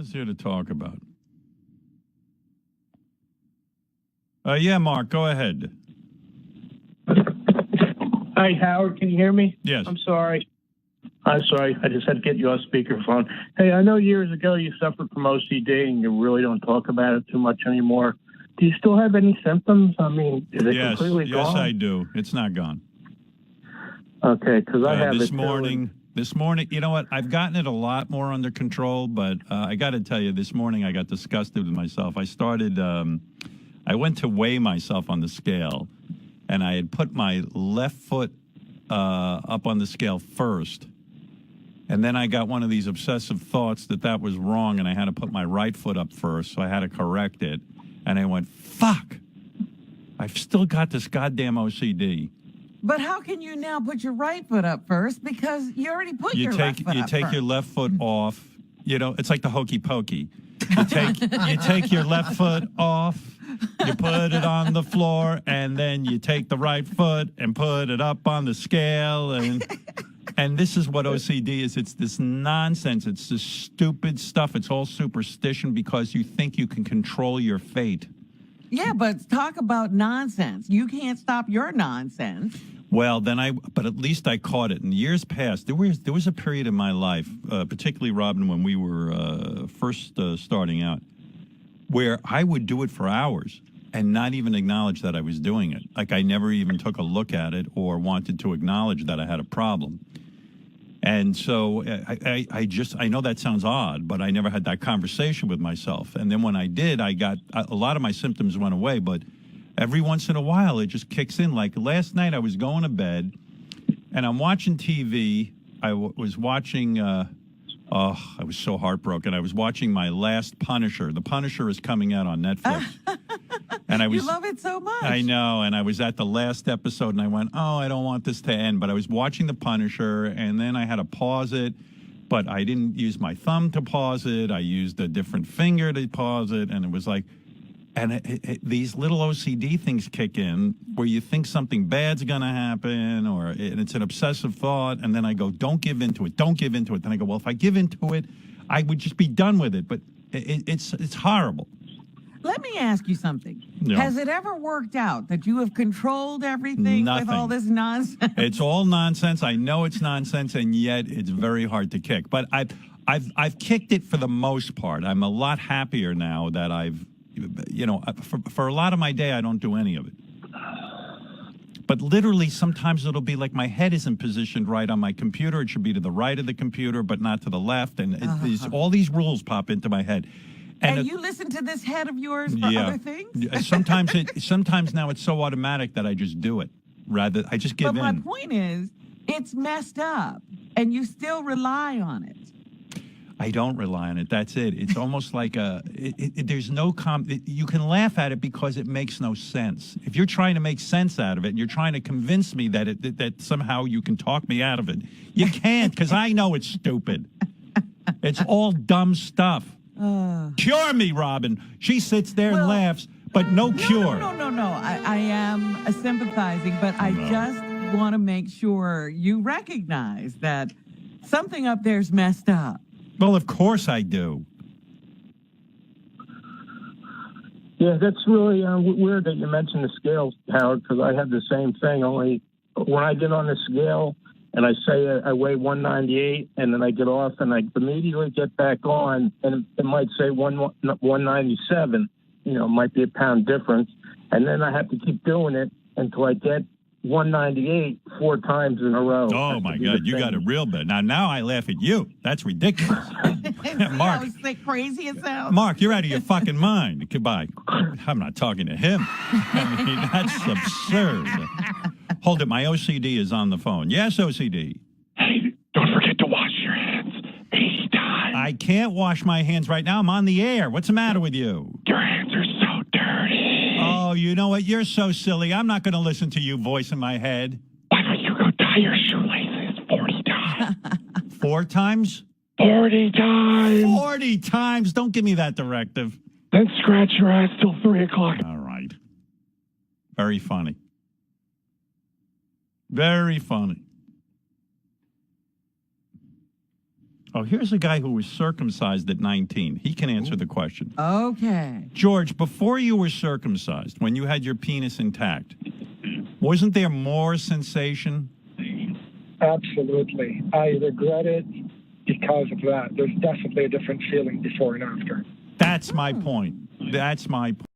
is there to talk about? Yeah, Mark, go ahead. Hi, Howard. Can you hear me? Yes. I'm sorry. I just had to get you on speakerphone. Hey, I know years ago you suffered from OCD and you really don't talk about it too much anymore. Do you still have any symptoms? I mean, is it completely gone? Yes, I do. It's not gone. Okay, because I have this morning, you know what? I've gotten it a lot more under control, but I got to tell you, this morning I got disgusted with myself. I went to weigh myself on the scale, and I had put my left foot up on the scale first. And then I got one of these obsessive thoughts that was wrong, and I had to put my right foot up first, so I had to correct it. And I went, fuck, I've still got this goddamn OCD. But how can you now put your right foot up first? Because you already put your left foot up You take your left foot off. You know, it's like the hokey pokey. You take your left foot off, you put it on the floor, and then you take the right foot and put it up on the scale. And this is what OCD is. It's this nonsense. It's this stupid stuff. It's all superstition because you think you can control your fate. Yeah, but talk about nonsense. You can't stop your nonsense. Well, but at least I caught it. In years past, there was a period in my life, particularly, Robin, when we were first starting out, where I would do it for hours and not even acknowledge that I was doing it. Like I never even took a look at it or wanted to acknowledge that I had a problem. And so I know that sounds odd, but I never had that conversation with myself. And then when I did, a lot of my symptoms went away, but every once in a while it just kicks in. Like last night I was going to bed and I'm watching TV. I was watching, I was so heartbroken. I was watching my last Punisher. The Punisher is coming out on Netflix. And you love it so much. I know, and I was at the last episode, and I went, oh, I don't want this to end. But I was watching The Punisher, and then I had to pause it, but I didn't use my thumb to pause it. I used a different finger to pause it, and it was like, and these little OCD things kick in where you think something bad's going to happen, and it's an obsessive thought, and then I go, don't give into it, don't give into it. Then I go, well, if I give into it, I would just be done with it. But it's horrible. Let me ask you something. Yeah. Has it ever worked out that you have controlled everything with all this nonsense? It's all nonsense. I know it's nonsense, and yet it's very hard to kick. But I've kicked it for the most part. I'm a lot happier now that for a lot of my day, I don't do any of it. But literally, sometimes it'll be like my head isn't positioned right on my computer. It should be to the right of the compuper, but not to the left. And all these rules pop into my head. And you listen to this head of yours for other things? Sometimes now it's so automatic that I just do it. I just give in. But my point is, it's messed up, and you still rely on it. I don't rely on it. That's it. It's almost like there's no you can laugh at it because it makes no sense. If you're trying to make sense out of it and you're trying to convince me that somehow you can talk me out of it, you can't because I know it's stupid. It's all dumb stuff. Cure me, Robin. She sits there and laughs, but no cure. No. I am sympathizing, but I just want to make sure you recognize that something up there's messed up. Well, of course I do. Yeah, that's really weird that you mentioned the scales, Howard, because I have the same thing. Only when I get on the scale and I say I weigh 198, and then I get off and I immediately get back on, and it might say 197. You know, it might be a pound difference, and then I have to keep doing it until I get 198 4 times in a row. Oh, my God. You got it real bad. Now I laugh at you. That's ridiculous. Mark. Crazy it sounds. Mark, you're out of your fucking mind. Goodbye. I'm not talking to him. I mean, that's absurd. Hold it. My OCD is on the phone. Yes, OCD. Hey, don't forget to wash your hands 80 times. I can't wash my hands right now. I'm on the air. What's the matter with you? Your hands are so dirty. Oh, you know what? You're so silly. I'm not going to listen to you voice in my head. Why don't you go tie your shoelaces 40 times? 4 times? 40 times. 40 times? Don't give me that directive. Then scratch your ass till 3 o'clock. All right. Very funny. Very funny. Oh, here's a guy who was circumcised at 19. He can answer the question. Okay. George, before you were circumcised, when you had your penis intact, wasn't there more sensation? Absolutely. I regret it because of that. There's definitely a different feeling before and after. That's my point. That's my point.